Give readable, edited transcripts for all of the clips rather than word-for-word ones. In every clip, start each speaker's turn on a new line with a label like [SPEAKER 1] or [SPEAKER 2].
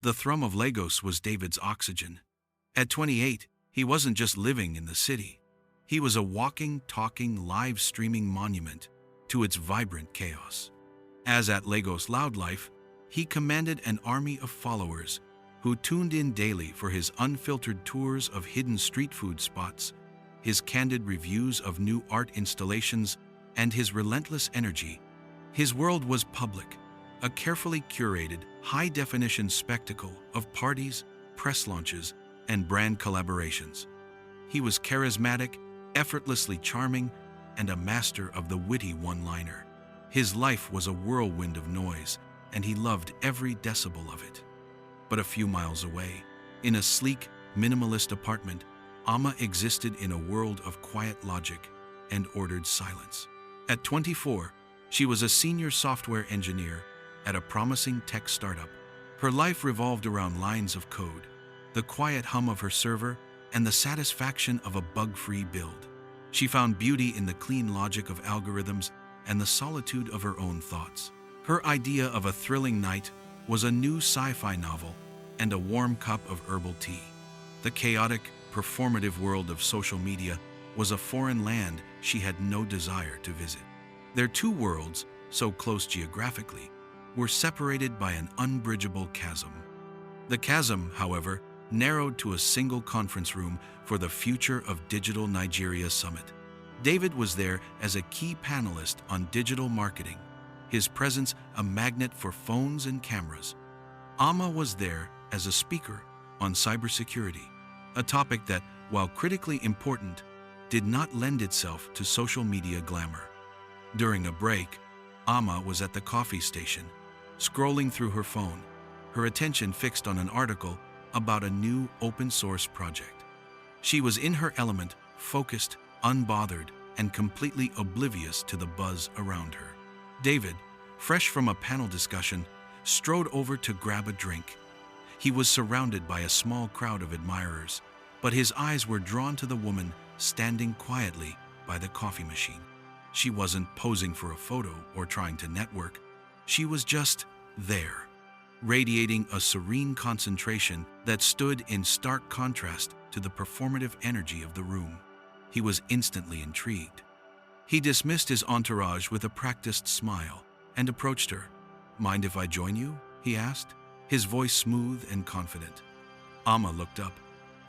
[SPEAKER 1] The thrum of Lagos was David's oxygen. At 28, he wasn't just living in the city. He was a walking, talking, live-streaming monument to its vibrant chaos. As at Lagos Loudlife, he commanded an army of followers who tuned in daily for his unfiltered tours of hidden street food spots, his candid reviews of new art installations, and his relentless energy. His world was public, a carefully curated, high-definition spectacle of parties, press launches, and brand collaborations. He was charismatic, effortlessly charming, and a master of the witty one-liner. His life was a whirlwind of noise, and he loved every decibel of it. But a few miles away, in a sleek, minimalist apartment, Amma existed in a world of quiet logic and ordered silence. At 24, she was a senior software engineer at a promising tech startup. Her life revolved around lines of code, the quiet hum of her server, and the satisfaction of a bug-free build. She found beauty in the clean logic of algorithms and the solitude of her own thoughts. Her idea of a thrilling night was a new sci-fi novel and a warm cup of herbal tea. The chaotic, performative world of social media was a foreign land she had no desire to visit. Their two worlds, so close geographically, were separated by an unbridgeable chasm. The chasm, however, narrowed to a single conference room for the Future of Digital Nigeria Summit. David was there as a key panelist on digital marketing, his presence a magnet for phones and cameras. Amma was there as a speaker on cybersecurity, a topic that, while critically important, did not lend itself to social media glamour. During a break, Amma was at the coffee station, scrolling through her phone, her attention fixed on an article about a new open-source project. She was in her element, focused, unbothered, and completely oblivious to the buzz around her. David, fresh from a panel discussion, strode over to grab a drink. He was surrounded by a small crowd of admirers, but his eyes were drawn to the woman standing quietly by the coffee machine. She wasn't posing for a photo or trying to network. She was just there, radiating a serene concentration that stood in stark contrast to the performative energy of the room. He was instantly intrigued. He dismissed his entourage with a practiced smile and approached her. "Mind if I join you?" he asked, his voice smooth and confident. Amma looked up,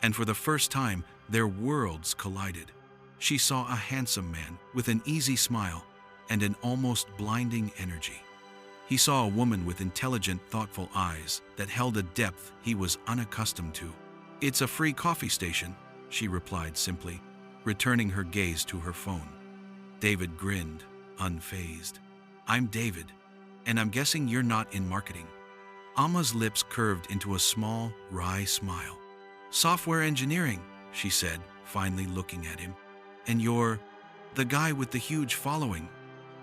[SPEAKER 1] and for the first time, their worlds collided. She saw a handsome man with an easy smile and an almost blinding energy. He saw a woman with intelligent, thoughtful eyes that held a depth he was unaccustomed to. "It's a free coffee station," she replied simply, returning her gaze to her phone. David grinned, unfazed. "I'm David, and I'm guessing you're not in marketing." Amma's lips curved into a small, wry smile. "Software engineering," she said, finally looking at him. "And you're the guy with the huge following."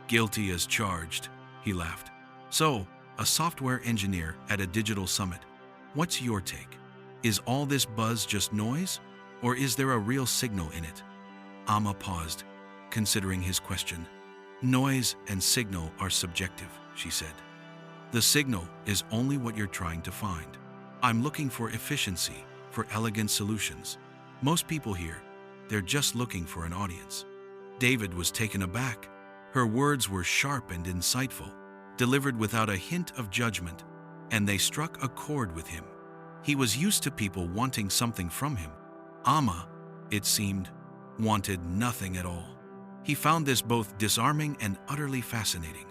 [SPEAKER 1] "Guilty as charged," he laughed. "So, a software engineer at a digital summit. What's your take? Is all this buzz just noise, or is there a real signal in it?" Amma paused, considering his question. "Noise and signal are subjective," she said. "The signal is only what you're trying to find. I'm looking for efficiency, for elegant solutions. Most people here, they're just looking for an audience." David was taken aback. Her words were sharp and insightful, delivered without a hint of judgment, and they struck a chord with him. He was used to people wanting something from him. Amma, it seemed, wanted nothing at all. He found this both disarming and utterly fascinating.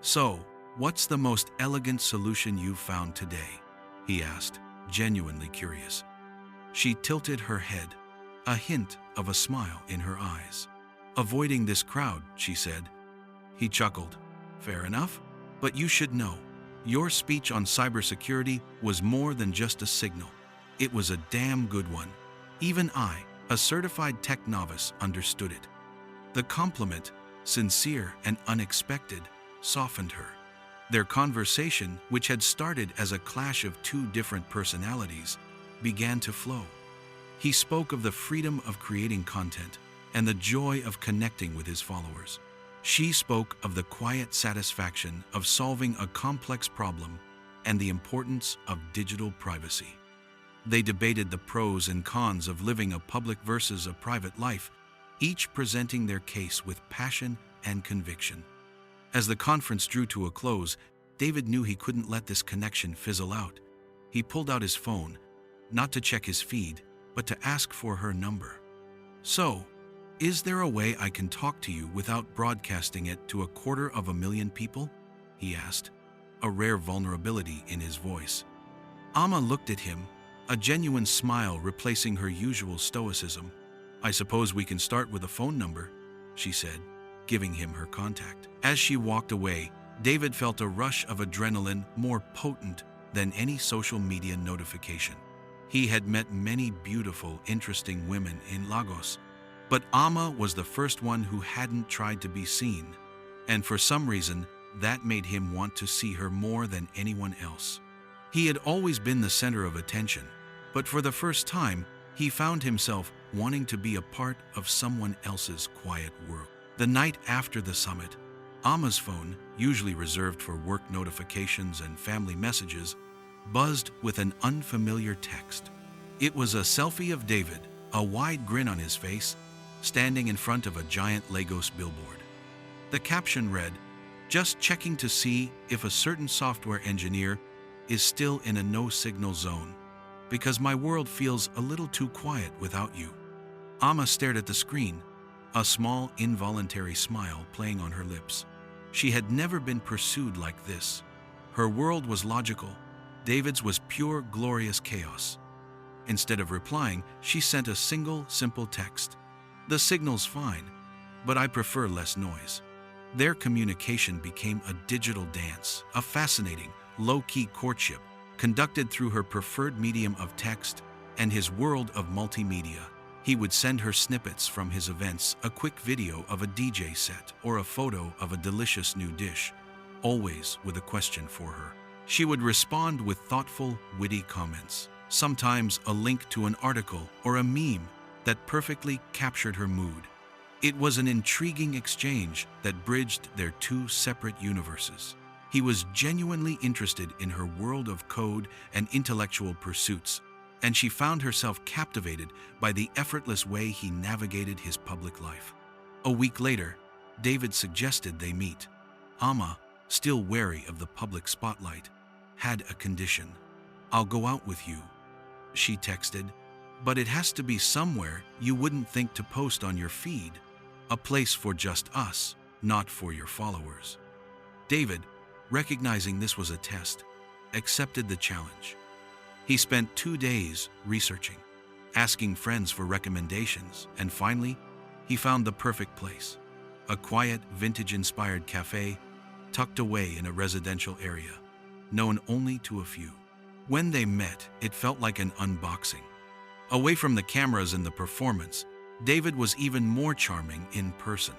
[SPEAKER 1] "So, what's the most elegant solution you've found today?" he asked, genuinely curious. She tilted her head, a hint of a smile in her eyes. "Avoiding this crowd," she said. He chuckled. "Fair enough, but you should know, your speech on cybersecurity was more than just a signal. It was a damn good one. Even I, a certified tech novice, understood it." The compliment, sincere and unexpected, softened her. Their conversation, which had started as a clash of two different personalities, began to flow. He spoke of the freedom of creating content and the joy of connecting with his followers. She spoke of the quiet satisfaction of solving a complex problem and the importance of digital privacy. They debated the pros and cons of living a public versus a private life, each presenting their case with passion and conviction. As the conference drew to a close, David knew he couldn't let this connection fizzle out. He pulled out his phone, not to check his feed, but to ask for her number. "So, is there a way I can talk to you without broadcasting it to 250,000 people?" he asked, a rare vulnerability in his voice. Amma looked at him, a genuine smile replacing her usual stoicism. "I suppose we can start with a phone number," she said, giving him her contact. As she walked away, David felt a rush of adrenaline more potent than any social media notification. He had met many beautiful, interesting women in Lagos, but Amma was the first one who hadn't tried to be seen, and for some reason, that made him want to see her more than anyone else. He had always been the center of attention, but for the first time, he found himself wanting to be a part of someone else's quiet world. The night after the summit, Amma's phone, usually reserved for work notifications and family messages, buzzed with an unfamiliar text. It was a selfie of David, a wide grin on his face, standing in front of a giant Lagos billboard. The caption read, "Just checking to see if a certain software engineer is still in a no-signal zone, because my world feels a little too quiet without you." Amma stared at the screen, a small, involuntary smile playing on her lips. She had never been pursued like this. Her world was logical. David's was pure, glorious chaos. Instead of replying, she sent a single, simple text. "The signal's fine, but I prefer less noise." Their communication became a digital dance, a fascinating, low-key courtship, conducted through her preferred medium of text and his world of multimedia. He would send her snippets from his events, a quick video of a DJ set, or a photo of a delicious new dish, always with a question for her. She would respond with thoughtful, witty comments, sometimes a link to an article or a meme that perfectly captured her mood. It was an intriguing exchange that bridged their two separate universes. He was genuinely interested in her world of code and intellectual pursuits, and she found herself captivated by the effortless way he navigated his public life. A week later, David suggested they meet. Amma, still wary of the public spotlight, had a condition. "I'll go out with you," she texted, "but it has to be somewhere you wouldn't think to post on your feed. A place for just us, not for your followers." David, recognizing this was a test, accepted the challenge. He spent 2 days researching, asking friends for recommendations, and finally, he found the perfect place. A quiet, vintage-inspired cafe tucked away in a residential area, known only to a few. When they met, it felt like an unboxing. Away from the cameras and the performance, David was even more charming in person.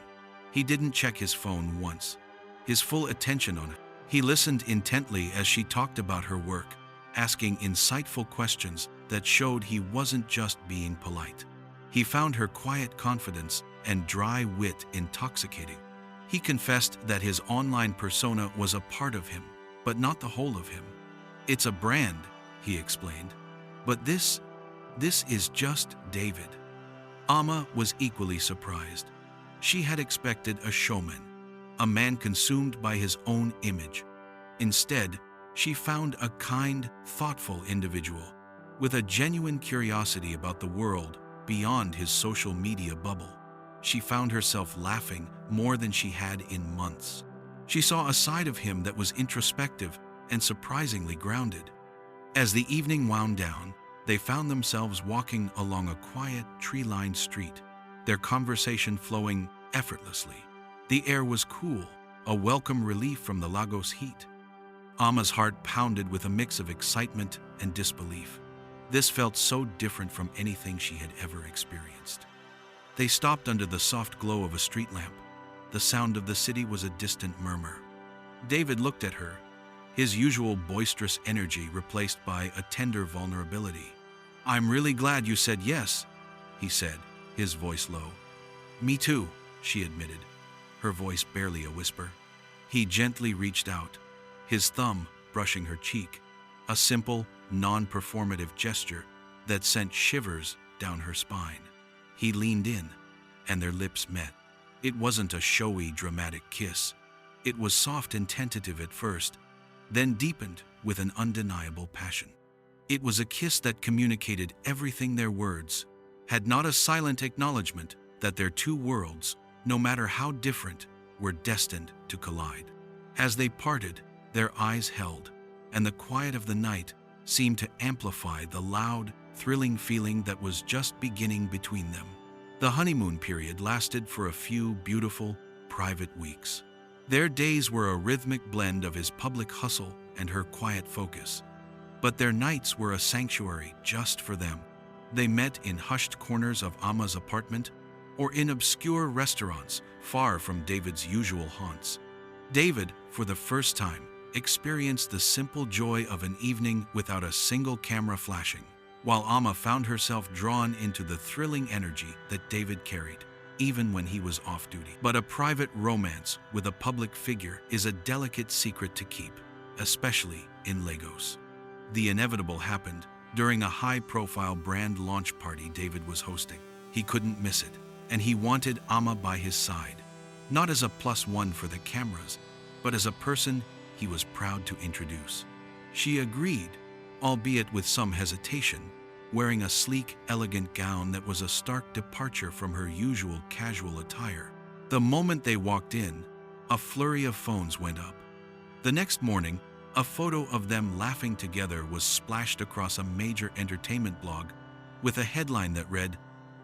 [SPEAKER 1] He didn't check his phone once, his full attention on it. He listened intently as she talked about her work, asking insightful questions that showed he wasn't just being polite. He found her quiet confidence and dry wit intoxicating. He confessed that his online persona was a part of him, but not the whole of him. "It's a brand," he explained, "but this is just David." Amma was equally surprised. She had expected a showman, a man consumed by his own image. Instead, she found a kind, thoughtful individual with a genuine curiosity about the world beyond his social media bubble. She found herself laughing more than she had in months. She saw a side of him that was introspective and surprisingly grounded. As the evening wound down, they found themselves walking along a quiet, tree-lined street, their conversation flowing effortlessly. The air was cool, a welcome relief from the Lagos heat. Amma's heart pounded with a mix of excitement and disbelief. This felt so different from anything she had ever experienced. They stopped under the soft glow of a street lamp. The sound of the city was a distant murmur. David looked at her, his usual boisterous energy replaced by a tender vulnerability. "I'm really glad you said yes," he said, his voice low. "Me too," she admitted, her voice barely a whisper. He gently reached out, his thumb brushing her cheek, a simple, non-performative gesture that sent shivers down her spine. He leaned in, and their lips met. It wasn't a showy, dramatic kiss. It was soft and tentative at first, then deepened with an undeniable passion. It was a kiss that communicated everything their words had not, a silent acknowledgement that their two worlds, no matter how different, were destined to collide. As they parted, their eyes held, and the quiet of the night seemed to amplify the loud, thrilling feeling that was just beginning between them. The honeymoon period lasted for a few beautiful, private weeks. Their days were a rhythmic blend of his public hustle and her quiet focus. But their nights were a sanctuary just for them. They met in hushed corners of Amma's apartment or in obscure restaurants far from David's usual haunts. David, for the first time, experienced the simple joy of an evening without a single camera flashing, while Amma found herself drawn into the thrilling energy that David carried, even when he was off duty. But a private romance with a public figure is a delicate secret to keep, especially in Lagos. The inevitable happened during a high-profile brand launch party David was hosting. He couldn't miss it, and he wanted Amma by his side, not as a +1 for the cameras, but as a person he was proud to introduce. She agreed, albeit with some hesitation, wearing a sleek, elegant gown that was a stark departure from her usual casual attire. The moment they walked in, a flurry of phones went up. The next morning, a photo of them laughing together was splashed across a major entertainment blog with a headline that read,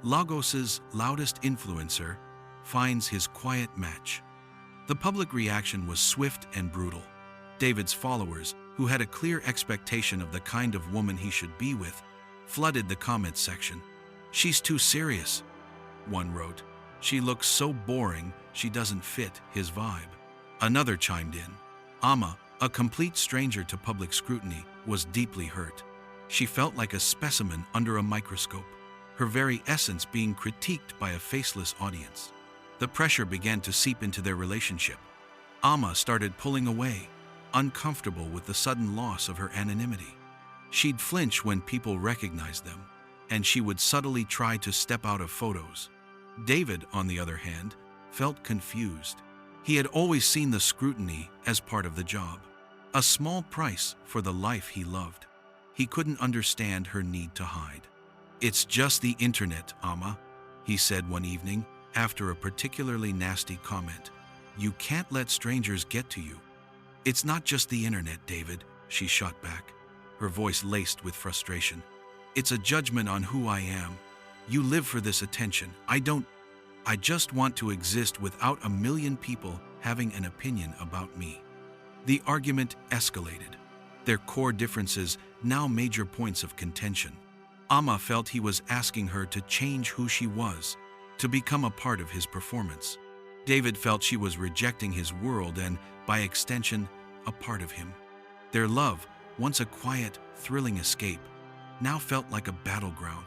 [SPEAKER 1] "Lagos's loudest influencer finds his quiet match." The public reaction was swift and brutal. David's followers, who had a clear expectation of the kind of woman he should be with, flooded the comments section. "She's too serious," one wrote. "She looks so boring, she doesn't fit his vibe." Another chimed in. Amma, a complete stranger to public scrutiny, was deeply hurt. She felt like a specimen under a microscope, her very essence being critiqued by a faceless audience. The pressure began to seep into their relationship. Amma started pulling away, uncomfortable with the sudden loss of her anonymity. She'd flinch when people recognized them, and she would subtly try to step out of photos. David, on the other hand, felt confused. He had always seen the scrutiny as part of the job, a small price for the life he loved. He couldn't understand her need to hide. "It's just the internet, Amma," he said one evening after a particularly nasty comment. "You can't let strangers get to you." "It's not just the internet, David," she shot back, her voice laced with frustration. "It's a judgment on who I am. You live for this attention. I don't. I just want to exist without a million people having an opinion about me." The argument escalated, their core differences now major points of contention. Amma felt he was asking her to change who she was, to become a part of his performance. David felt she was rejecting his world and, by extension, a part of him. Their love, once a quiet, thrilling escape, now felt like a battleground.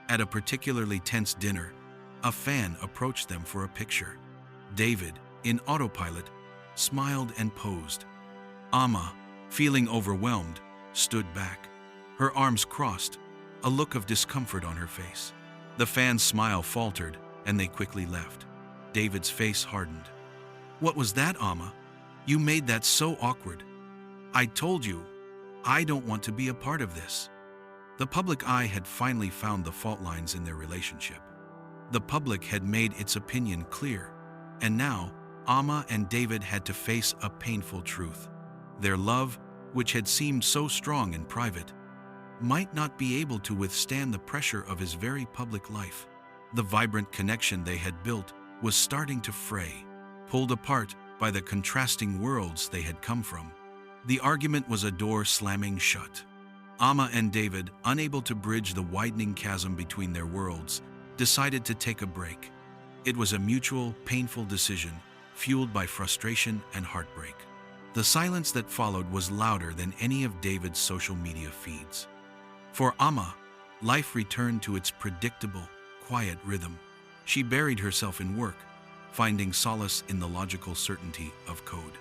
[SPEAKER 1] At a particularly tense dinner, a fan approached them for a picture. David, in autopilot, smiled and posed. Amma, feeling overwhelmed, stood back, her arms crossed, a look of discomfort on her face. The fan's smile faltered, and they quickly left. David's face hardened. "What was that, Amma? You made that so awkward. I told you, I don't want to be a part of this." The public eye had finally found the fault lines in their relationship. The public had made its opinion clear, and now Amma and David had to face a painful truth. Their love, which had seemed so strong in private, might not be able to withstand the pressure of his very public life. The vibrant connection they had built was starting to fray, pulled apart by the contrasting worlds they had come from. The argument was a door slamming shut. Amma and David, unable to bridge the widening chasm between their worlds, decided to take a break. It was a mutual, painful decision, fueled by frustration and heartbreak. The silence that followed was louder than any of David's social media feeds. For Amma, life returned to its predictable, quiet rhythm. She buried herself in work, finding solace in the logical certainty of code.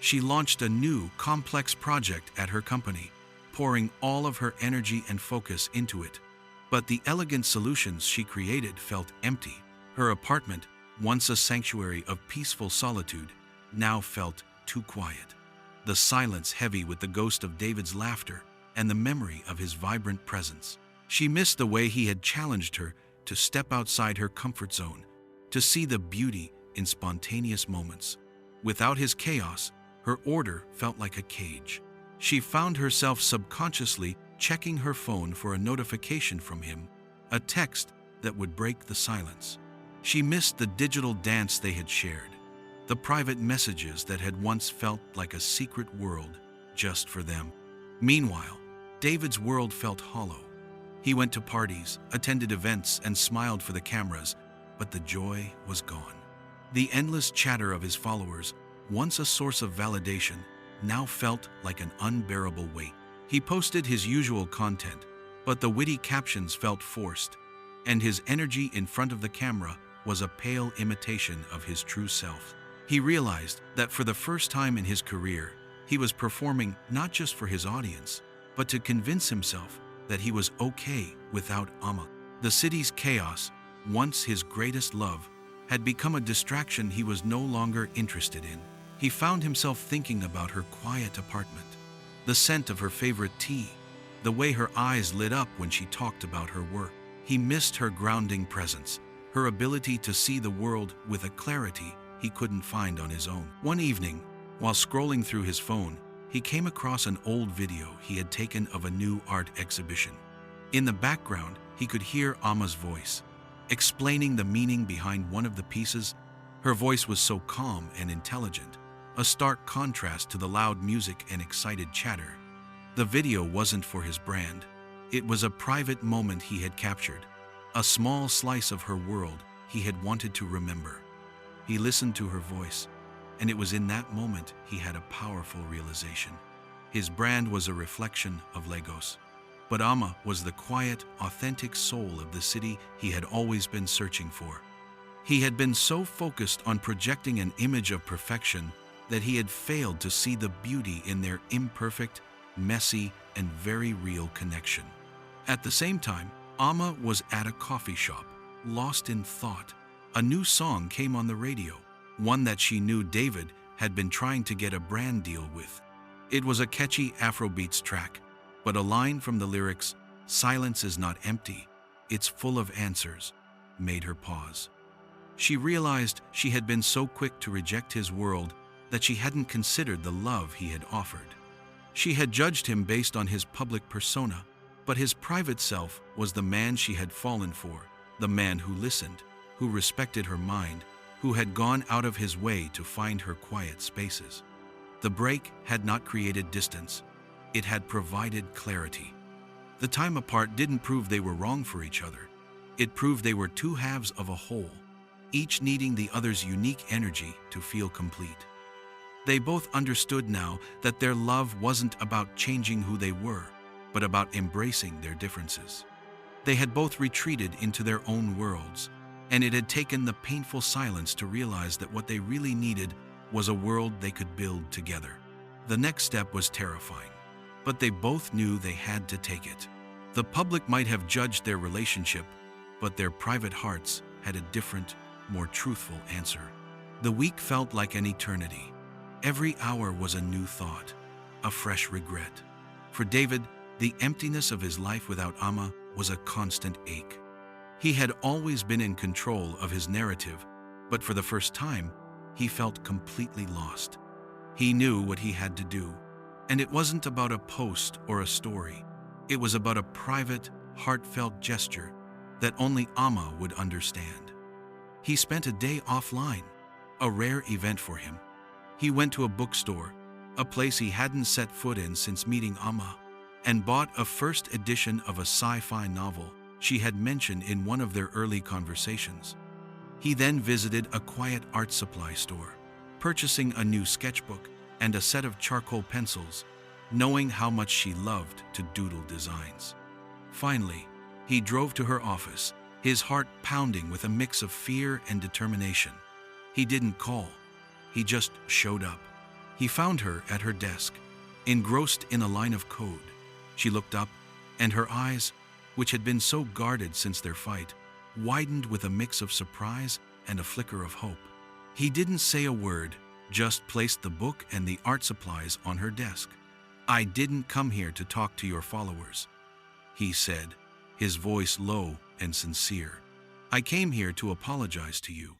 [SPEAKER 1] She launched a new, complex project at her company, pouring all of her energy and focus into it. But the elegant solutions she created felt empty. Her apartment, once a sanctuary of peaceful solitude, now felt too quiet. The silence heavy with the ghost of David's laughter and the memory of his vibrant presence. She missed the way he had challenged her to step outside her comfort zone, to see the beauty in spontaneous moments. Without his chaos, her order felt like a cage. She found herself subconsciously checking her phone for a notification from him, a text that would break the silence. She missed the digital dance they had shared, the private messages that had once felt like a secret world just for them. Meanwhile, David's world felt hollow. He went to parties, attended events, and smiled for the cameras, but the joy was gone. The endless chatter of his followers, once a source of validation, now felt like an unbearable weight. He posted his usual content, but the witty captions felt forced, and his energy in front of the camera was a pale imitation of his true self. He realized that for the first time in his career, he was performing not just for his audience, but to convince himself that he was okay without Amma. The city's chaos, once his greatest love, had become a distraction he was no longer interested in. He found himself thinking about her quiet apartment, the scent of her favorite tea, the way her eyes lit up when she talked about her work. He missed her grounding presence, her ability to see the world with a clarity he couldn't find on his own. One evening, while scrolling through his phone, he came across an old video he had taken of a new art exhibition. In the background, he could hear Amma's voice, explaining the meaning behind one of the pieces. Her voice was so calm and intelligent, a stark contrast to the loud music and excited chatter. The video wasn't for his brand. It was a private moment he had captured, a small slice of her world he had wanted to remember. He listened to her voice, and it was in that moment he had a powerful realization. His brand was a reflection of Lagos, but Amma was the quiet, authentic soul of the city he had always been searching for. He had been so focused on projecting an image of perfection that he had failed to see the beauty in their imperfect, messy, and very real connection. At the same time, Amma was at a coffee shop, lost in thought. A new song came on the radio, one that she knew David had been trying to get a brand deal with. It was a catchy Afrobeats track, but a line from the lyrics, "Silence is not empty, it's full of answers," made her pause. She realized she had been so quick to reject his world that she hadn't considered the love he had offered. She had judged him based on his public persona, but his private self was the man she had fallen for, the man who listened, who respected her mind, who had gone out of his way to find her quiet spaces. The break had not created distance, it had provided clarity. The time apart didn't prove they were wrong for each other. It proved they were two halves of a whole, each needing the other's unique energy to feel complete. They both understood now that their love wasn't about changing who they were, but about embracing their differences. They had both retreated into their own worlds, and it had taken the painful silence to realize that what they really needed was a world they could build together. The next step was terrifying, but they both knew they had to take it. The public might have judged their relationship, but their private hearts had a different, more truthful answer. The week felt like an eternity. Every hour was a new thought, a fresh regret. For David, the emptiness of his life without Amma was a constant ache. He had always been in control of his narrative, but for the first time, he felt completely lost. He knew what he had to do, and it wasn't about a post or a story. It was about a private, heartfelt gesture that only Amma would understand. He spent a day offline, a rare event for him. He went to a bookstore, a place he hadn't set foot in since meeting Amma, and bought a first edition of a sci-fi novel she had mentioned in one of their early conversations. He then visited a quiet art supply store, purchasing a new sketchbook and a set of charcoal pencils, knowing how much she loved to doodle designs. Finally, he drove to her office, his heart pounding with a mix of fear and determination. He didn't call. He just showed up. He found her at her desk, engrossed in a line of code. She looked up, and her eyes, which had been so guarded since their fight, widened with a mix of surprise and a flicker of hope. He didn't say a word, just placed the book and the art supplies on her desk. "I didn't come here to talk to your followers," he said, his voice low and sincere. "I came here to apologize to you.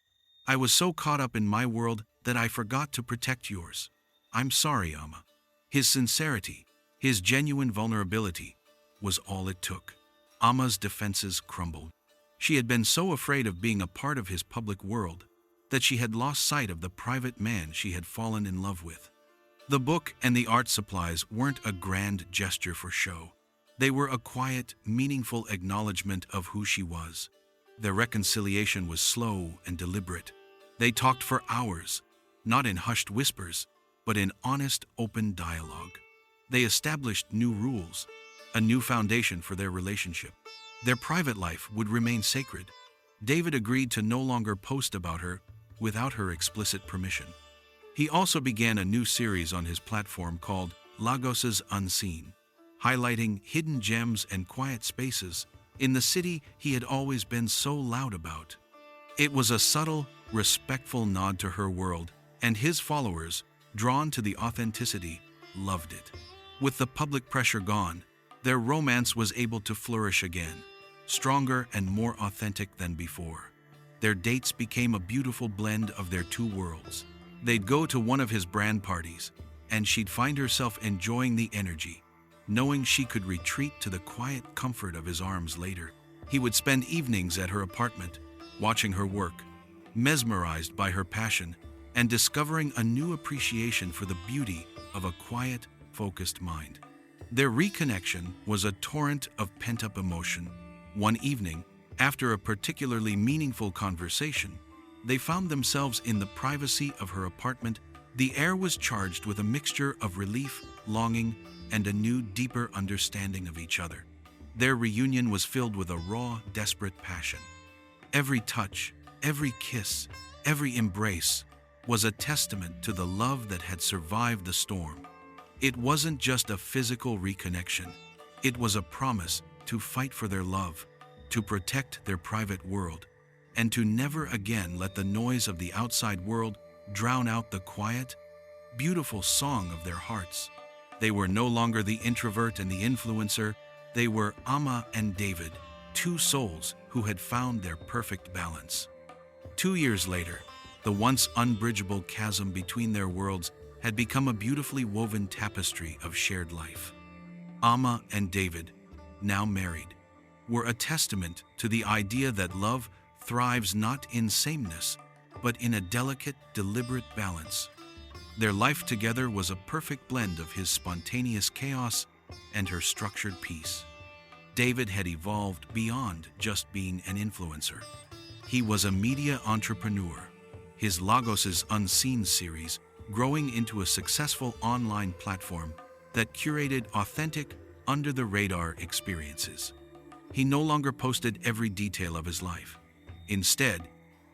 [SPEAKER 1] I was so caught up in my world that I forgot to protect yours. I'm sorry, Amma." His sincerity, his genuine vulnerability, was all it took. Amma's defenses crumbled. She had been so afraid of being a part of his public world that she had lost sight of the private man she had fallen in love with. The book and the art supplies weren't a grand gesture for show. They were a quiet, meaningful acknowledgement of who she was. Their reconciliation was slow and deliberate. They talked for hours, not in hushed whispers, but in honest, open dialogue. They established new rules, a new foundation for their relationship. Their private life would remain sacred. David agreed to no longer post about her without her explicit permission. He also began a new series on his platform called Lagos's Unseen, highlighting hidden gems and quiet spaces in the city he had always been so loud about. It was a subtle, respectful nod to her world, and his followers, drawn to the authenticity, loved it. With the public pressure gone, their romance was able to flourish again, stronger and more authentic than before. Their dates became a beautiful blend of their two worlds. They'd go to one of his brand parties, and she'd find herself enjoying the energy, knowing she could retreat to the quiet comfort of his arms later. He would spend evenings at her apartment, watching her work, mesmerized by her passion, and discovering a new appreciation for the beauty of a quiet, focused mind. Their reconnection was a torrent of pent-up emotion. One evening, after a particularly meaningful conversation, they found themselves in the privacy of her apartment. The air was charged with a mixture of relief, longing, and a new, deeper understanding of each other. Their reunion was filled with a raw, desperate passion. Every touch, every kiss, every embrace was a testament to the love that had survived the storm. It wasn't just a physical reconnection. It was a promise to fight for their love, to protect their private world, and to never again let the noise of the outside world drown out the quiet, beautiful song of their hearts. They were no longer the introvert and the influencer. They were Amma and David, two souls who had found their perfect balance. 2 years later, the once unbridgeable chasm between their worlds had become a beautifully woven tapestry of shared life. Amma and David, now married, were a testament to the idea that love thrives not in sameness, but in a delicate, deliberate balance. Their life together was a perfect blend of his spontaneous chaos and her structured peace. David had evolved beyond just being an influencer. He was a media entrepreneur, his Lagos's Unseen series growing into a successful online platform that curated authentic, under-the-radar experiences. He no longer posted every detail of his life. Instead,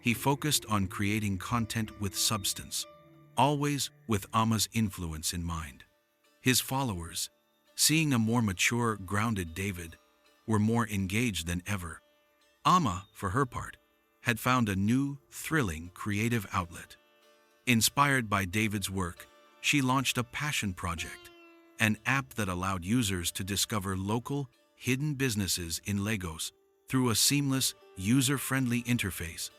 [SPEAKER 1] he focused on creating content with substance, always with Amma's influence in mind. His followers, seeing a more mature, grounded David, were more engaged than ever. Amma, for her part, had found a new, thrilling, creative outlet. Inspired by David's work, she launched a passion project, an app that allowed users to discover local, hidden businesses in Lagos through a seamless, user-friendly interface.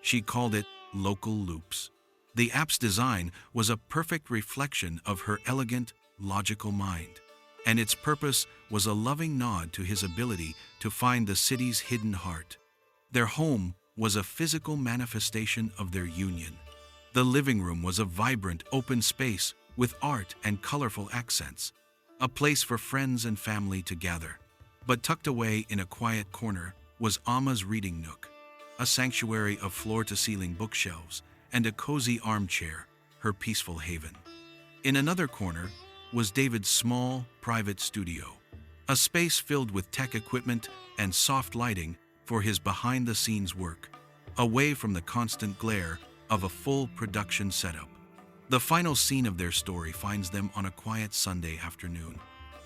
[SPEAKER 1] She called it Local Loops. The app's design was a perfect reflection of her elegant, logical mind, and its purpose was a loving nod to his ability to find the city's hidden heart. Their home was a physical manifestation of their union. The living room was a vibrant, open space with art and colorful accents, a place for friends and family to gather. But tucked away in a quiet corner was Amma's reading nook, a sanctuary of floor-to-ceiling bookshelves and a cozy armchair, her peaceful haven. In another corner was David's small, private studio, a space filled with tech equipment and soft lighting for his behind-the-scenes work, away from the constant glare of a full production setup. The final scene of their story finds them on a quiet Sunday afternoon.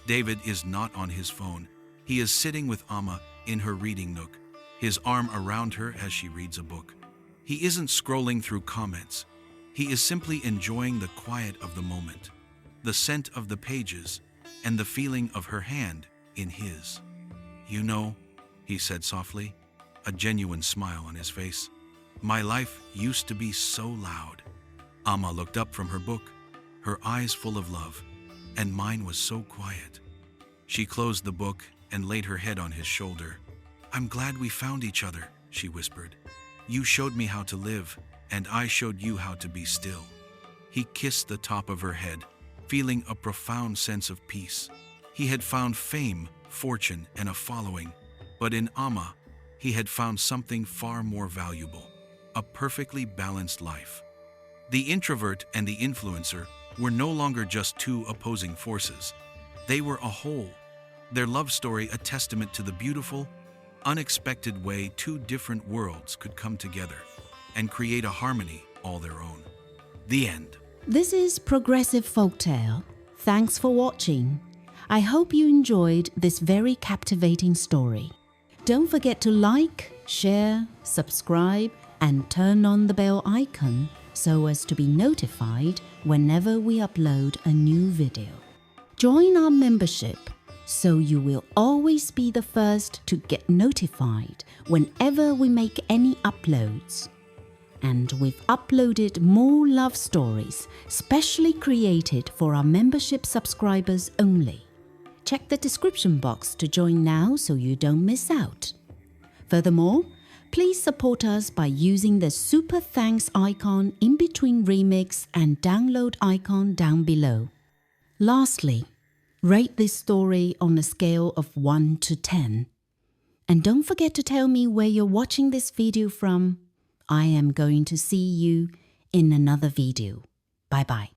[SPEAKER 1] David is not on his phone. He is sitting with Amma in her reading nook, his arm around her as she reads a book. He isn't scrolling through comments. He is simply enjoying the quiet of the moment, the scent of the pages, and the feeling of her hand in his. "You know," he said softly, a genuine smile on his face, "my life used to be so loud." Amma looked up from her book, her eyes full of love, and mine was so quiet. She closed the book and laid her head on his shoulder. "I'm glad we found each other," she whispered. "You showed me how to live, and I showed you how to be still." He kissed the top of her head, feeling a profound sense of peace. He had found fame, fortune, and a following, but in Amma, he had found something far more valuable, a perfectly balanced life. The introvert and the influencer were no longer just two opposing forces. They were a whole, their love story a testament to the beautiful, unexpected way two different worlds could come together and create a harmony all their own. The end.
[SPEAKER 2] This is Progressive Folktale. Thanks for watching. I hope you enjoyed this very captivating story. Don't forget to like, share, subscribe, and turn on the bell icon so as to be notified whenever we upload a new video. Join our membership so you will always be the first to get notified whenever we make any uploads. And we've uploaded more love stories specially created for our membership subscribers only. Check the description box to join now so you don't miss out. Furthermore, please support us by using the super thanks icon in between remix and download icon down below. Lastly, rate this story on a scale of 1 to 10. And don't forget to tell me where you're watching this video from. I am going to see you in another video. Bye bye.